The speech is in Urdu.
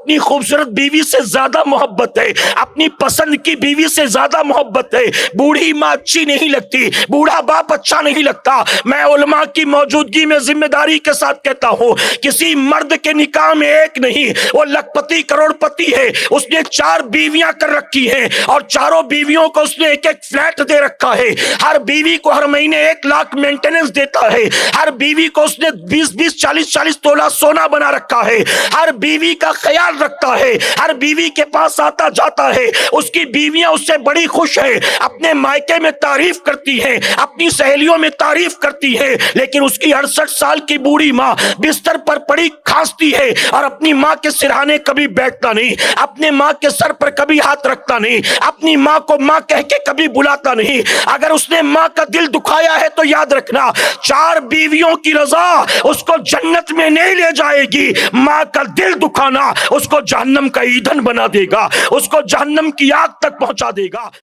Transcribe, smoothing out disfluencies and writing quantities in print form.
اپنی خوبصورت بیوی سے زیادہ محبت ہے، اپنی پسند کی بیوی سے زیادہ محبت ہے۔ بوڑھی ماں اچھی نہیں لگتی، بوڑھا باپ اچھا نہیں لگتا۔ میں علماء کی موجودگی میں ذمہ داری کے ساتھ کہتا ہوں، کسی مرد کے نکاح میں ایک نہیں، وہ لکھ پتی کروڑ پتی ہے، اس نے 4 بیویاں کر رکھی ہیں، اور چاروں بیویوں کو اس نے ایک ایک فلیٹ دے رکھا ہے۔ ہر بیوی کو ہر مہینے 1 لاکھ مینٹیننس دیتا ہے، ہر بیوی کو اس نے 20 40 تولہ سونا بنا رکھا ہے، ہر بیوی کا خیال رکھتا ہے، ہر بیوی کے پاس آتا جاتا ہے، اس کی بیویاں اس سے بڑی خوش ہیں، اپنے مائکے میں تعریف کرتی ہیں، اپنی سہیلیوں میں تعریف کرتی ہیں، لیکن اس کی 68 سال کی بوڑھی ماں بستر پر پڑی کھانستی ہے اور اپنی ماں کے سرہانے کبھی بیٹھتا نہیں، اپنے ماں کے سر پر کبھی ہاتھ رکھتا نہیں، اپنی ماں کو ماں کہہ کے کبھی بلاتا نہیں۔ اگر اس نے ماں کا دل دکھایا ہے تو یاد رکھنا، 4 بیویوں کی رضا اس کو جنت میں نہیں لے جائے گی، ماں کا دل دکھانا اس کو جہنم کا ایندھن بنا دے گا، اس کو جہنم کی آگ تک پہنچا دے گا۔